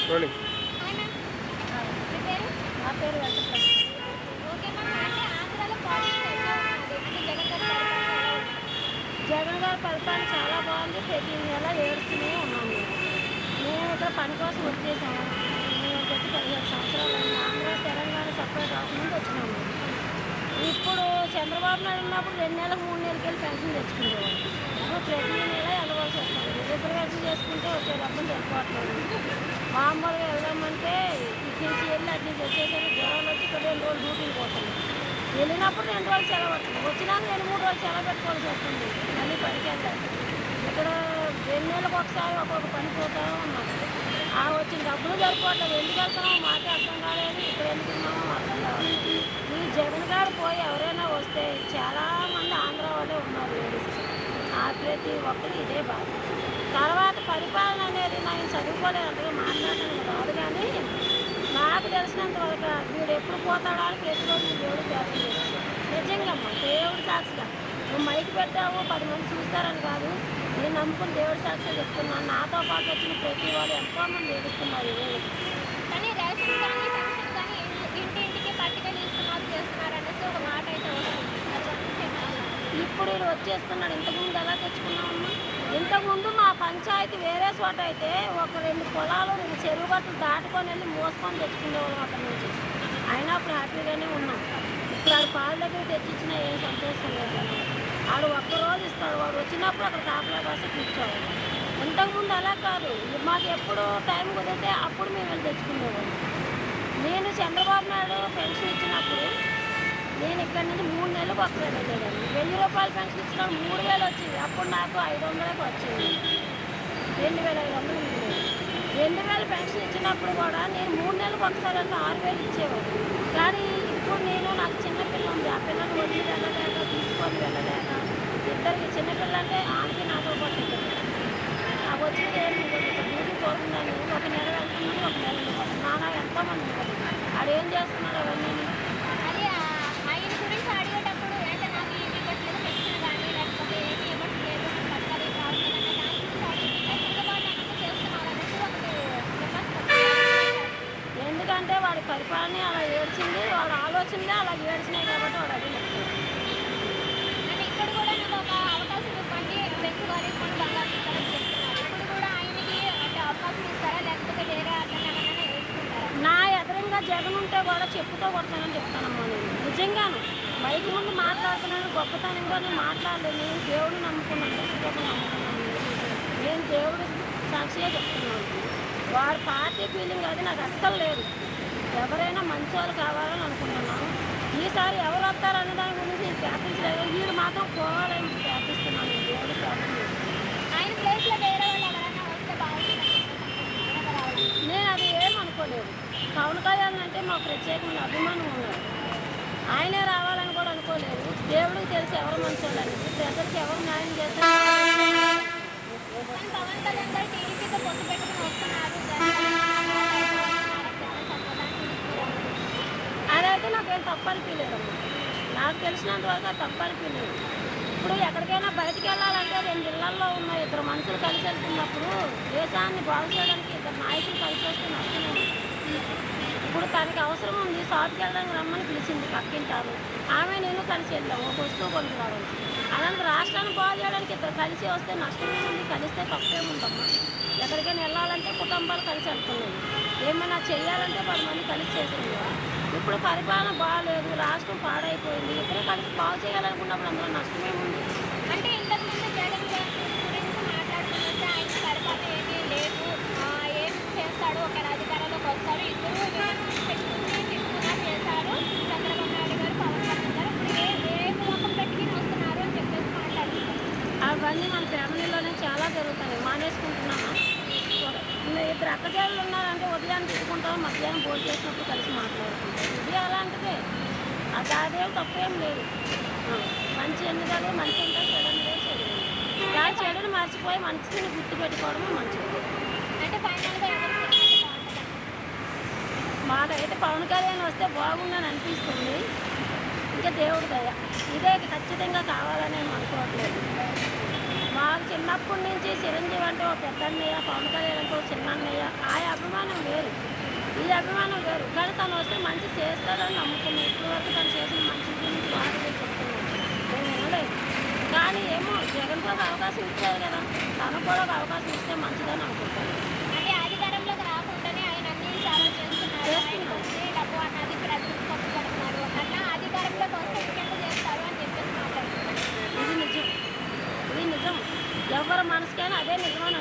Rolling. నా పేరు వెంకటరమణ. జగన్ గారి పరిపాలన చాలా బాగుంది. ప్రతి నెల ఏడుస్తూనే ఉన్నాం. మేము ఇక్కడ పని కోసం వచ్చేసాము. మేము వచ్చి 15 సంవత్సరాలు అయింది. ఆంధ్ర తెలంగాణ సపరేట్ అవ్వకముందు వచ్చినాము. ఇప్పుడు చంద్రబాబు నాయుడు ఉన్నప్పుడు 2 నెలలకు 3 నెలలకి వెళ్ళి పెన్షన్ తెచ్చుకునేవాళ్ళు. ఇప్పుడు ప్రతి నెల వెళ్ళవలసి వస్తుంది. రిజర్వేషన్ చేసుకుంటే వచ్చే డబ్బులు సరిపోవట్లేదు. మామూలుగా వెళ్దామంటే ఇటు నుంచి వెళ్ళి అటు నుంచి వచ్చేసరికి జ్వరాలు వచ్చి ఇక్కడ 2 రోజులు డ్యూటీకి పోతుంది. వెళ్ళినప్పుడు 2 రోజులు సెలవు వస్తుంది. వచ్చినాక 2-3 రోజులు సెలవు పెట్టుకోవాల్సి వస్తుంది. మళ్ళీ పనికి వెళ్ళాలి. ఇక్కడ 2 నెలలకు ఒకసారి ఒక్కొక్క పని పోతా ఉన్నాం. వచ్చిన డబ్బులు సరిపోవట్లేదు. ఎందుకు వెళ్తున్నామో మాకే అర్థం కాలేదు. ఇక్కడ ఎందుకు ఉన్నామో అర్థం కావాలి. ఈ జగన్ గారు పోయి ఎవరైనా వస్తే చాలామంది ఆంధ్ర వాళ్ళే ఉన్నారు లేడీస్. ప్రతి ఒక్కరు ఇదే బాధ. తర్వాత పరిపాలన అనేది నేను చదువుకోలేదు, అంతగా మాట్లాడడం రాదు. కానీ నాకు తెలిసినంత వరకు వీడు ఎప్పుడు పోతాడో అని ప్రతిరోజు దేవుడు ప్రార్థన చేస్తాడు. నిజంగా దేవుడు సాక్షిగా నువ్వు మైకి పెట్టావు 10 మంది చూస్తారని కాదు, నేను నమ్ముకుని దేవుడు సాక్షిగా చెప్తున్నాను. నాతో పాటు వచ్చిన ప్రతి వాళ్ళు ఎంతోమంది ఏడుస్తున్నారు. కానీ రేషన్ కానీ పెన్షన్ కానీ ఇంటింటికి పట్టుకెళ్ళి ఇస్తున్నారు చేస్తున్నారు అనేసి ఒక మాట అయితే ఇప్పుడు వీడు వచ్చేస్తున్నాడు. ఇంతకుముందు ఎలా తెచ్చుకున్నామమ్మా? ఇంతకుముందు మా పంచాయతీ వేరే చోట అయితే ఒక 2 పొలాలు 2 చెరువు గట్టులు దాటుకొని వెళ్ళి మోసుకొని తెచ్చుకునేవాళ్ళం అక్కడి నుంచి. అయినా అప్పుడు హ్యాపీగానే ఉన్నాం. ఇప్పుడు ఆడు పాల దగ్గర తెచ్చిచ్చినా ఏం సంతోషం లేదు. ఆడు ఒక్కరోజు ఇస్తాడు. వాడు వచ్చినప్పుడు అక్కడ కాపలా కాసి కూర్చోవాలి. ఇంతకుముందు అలా కాదు. మాకు ఎప్పుడు టైం కుదిరితే అప్పుడు మేము వెళ్ళి తెచ్చుకునేవాళ్ళం. నేను చంద్రబాబు నాయుడు పెన్షన్ ఇచ్చినప్పుడు నేను ఇక్కడి నుంచి 3 నెలలకు ఒకసారి వెళ్ళేదాన్ని. 1000 రూపాయలు పెన్షన్ ఇచ్చినప్పుడు 3000 వచ్చింది. అప్పుడు నాకు 500కి వచ్చింది. 2500 2000 పెన్షన్ ఇచ్చినప్పుడు కూడా నేను 3 నెలలకు ఒకసారి అంటే 6000 ఇచ్చేవాడు. కానీ ఇప్పుడు నాకు చిన్నపిల్ల ఉంది. ఆ పిల్లలు వదిలి వెళ్ళలేక తీసుకొని వెళ్ళలేక ఇద్దరికి చిన్నపిల్ల అంటే ఆమెకి నాతో పాటు నాకు వచ్చింది ఏమి డ్యూటీ పోతుందని ఒక నెల వెళ్తున్నాను, ఒక నెల వెళ్ళిపోతుంది. నాన్న ఎంతోమంది ఆడు ఏం చేస్తున్నాడు అవన్నీ. అది ఆయన గురించి అడిగేటప్పుడు అంటే నాకు ఏమి ఇవ్వట్లేదు పెన్షన్ కానీ లేకపోతే ఏమి ఇవ్వట్లేదు పథకాలు రావట్లేదు చేస్తున్నారు అనేసి ఒకటి. ఎందుకంటే వాడి పరిపాలన అలా ఏడ్చింది, వాడు ఆలోచనలే అలా ఏడ్చినాయి కాబట్టి వాడు అది అంటే ఇక్కడ కూడా నాకు ఒక అవకాశం ఇవ్వండి పెంచుకోవాలి కొన్ని బంగారు ఇస్తారని చెప్తున్నారు. ఇప్పుడు కూడా ఆయనకి అంటే అవకాశం ఇస్తారా లేకపోతే వేరే అట్లా ఏమైనా ఏడ్చుకుంటారా? నా ఎదురుగా జగన్ ఉంటే కూడా చెప్పుతో కొడతానని చెప్తానమ్మా. నేను నిజంగాను బయట ముందు మాట్లాడుతున్నాను. గొప్పతనంగా నేను మాట్లాడలేదు. నేను దేవుడిని నమ్ముకున్నాను, నమ్ముకున్నాను. నేను దేవుడు సాక్షిగా చెప్తున్నాను. వాడి పార్టీ ఫీలింగ్ అది నాకు అస్సలు లేదు. ఎవరైనా మంచి వాళ్ళు కావాలని అనుకుంటున్నాను. ఈసారి ఎవరు వస్తారనే దాని గురించి నేను ప్రార్థించలేదు. వీడు మాత్రం పోవాలని ప్రార్థిస్తున్నాను. నేను దేవుడు ప్రార్థన ఆయన ప్లేస్లో వేరే వాళ్ళు ఎవరైనా వస్తే బాగుంటుంది. నేను అది ఏమనుకోలేదు. పవన్ కళ్యాణ్ అంటే మాకు ప్రత్యేకమైన అభిమానం ఉన్నది. ఆయనే రావాలని కూడా అనుకోలేదు. దేవుడికి తెలిసి ఎవరు మంచి వాళ్ళని, ప్రజలకు ఎవరు న్యాయం చేస్తారు. పవన్ కళ్యాణ్ గారు టీడీపీతో పొత్తు పెట్టుకుని వస్తున్నారు. అదైతే నాకేం తప్పు అనిపించలేదమ్మా. నాకు తెలిసినంత వరకు అది తప్పు అనిపించలేదు. ఇప్పుడు ఎక్కడికైనా బయటికి వెళ్ళాలంటే 2 ఇళ్లల్లో ఉన్న 2 మనుషులు కలిసి వెళ్తున్నప్పుడు దేశాన్ని బాగు చేయడానికి 2 నాయకులు కలిసి వస్తే నష్టమే. ఇప్పుడు తనకి అవసరం ఉంది, షాప్కి వెళ్ళడానికి రమ్మని పిలిచింది పక్కింటారు. ఆమె నేను కలిసి వెళ్ళాము ఒక వస్తువు కొనుక్కు రావాలి. అలాంటి రాష్ట్రాన్ని బాగు చేయడానికి 2 కలిసి వస్తే నష్టమే ఉంది. కలిస్తే తప్పేముందమ్మా. ఎక్కడికైనా వెళ్ళాలంటే కుటుంబాలు కలిసి వెళ్తున్నాయి. ఏమైనా చేయాలంటే 10 మంది కలిసి చేసింది. ఇప్పుడు పరిపాలన బాగాలేదు, రాష్ట్రం పాడైపోయింది. ఇద్దరు కలిసి బాగు చేయాలనుకున్నప్పుడు అందులో నష్టమేముంది. అంటే ఇంతకుముందు జగన్ గారి గురించి మాట్లాడుతుంటే ఆయన పరిపాలన ఏమీ లేదు, ఏం చేస్తాడు ఒక అధికారంలోకి వస్తారు, ఇద్దరు పెట్టుకుని చేశారు చంద్రబాబు నాయుడు గారు పవన్ కళ్యాణ్ గారు. ఇప్పుడు ఏ ముఖం పెట్టుకుని వస్తున్నారు అని చెప్పేసి మాట్లాడుతున్నారు. అవన్నీ మన ఫ్యామిలీలోనే చాలా జరుగుతాయి. మానేసుకుంటున్నామా? 2 అక్కజాలు ఉన్నారంటే ఉదయాన్ని తిట్టుకుంటాం, మధ్యాహ్నం భోజనం చేసినప్పుడు కలిసి మాట్లాడుకుంటాం. ఇది అలాంటిదే. అదేం తప్పేం లేదు. మంచి ఎందుకంటే మంచి ఉంటుంది, చెడు అనేది చెడు. ఇలా చెడుని మర్చిపోయి మంచిని గుర్తు పెట్టుకోవడమే మంచిది. అంటే ఫైనల్గా ఎవరికి మాకైతే పవన్ కళ్యాణ్ వస్తే బాగుందని అనిపిస్తుంది. ఇంకా దేవుడి దయ ఇదే ఖచ్చితంగా కావాలని అనుకోవట్లేదు. మాకు చిన్నప్పటి నుంచి చిరంజీవి అంటే ఒక పెద్ద అన్నయ్య, పవన్ కళ్యాణ్ అంటే ఒక చిన్న అన్నయ్య, ఆ అభిమానం వేరు. అభిమానం వేరు. కానీ తను వస్తే మంచి చేస్తాడని నమ్ముకున్నాను. ఇప్పటి వరకు తను చేసిన మంచి గురించి మాటలు చెప్తున్నాను. నేను వినలేదు. కానీ ఏమో జగన్ కూడా అవకాశం ఇచ్చారు కదా, తనకు కూడా ఒక అవకాశం ఇస్తే మంచిదని అనుకుంటాను. అంటే అధికారంలోకి రాకుండానే ఆయన అన్ని సేవలు చేస్తున్నారు. ఆయన వచ్చి డబ్బు అన్నది ప్రజలకు ఖర్చు పెడుతున్నారు. అట్లా అధికారంలోకి వస్తే ఇంకెంత చేస్తారు అని చెప్పేసి మాట్లాడుతున్నారు. ఇది నిజం. ఎవరి మనసుకైనా అదే నిజమని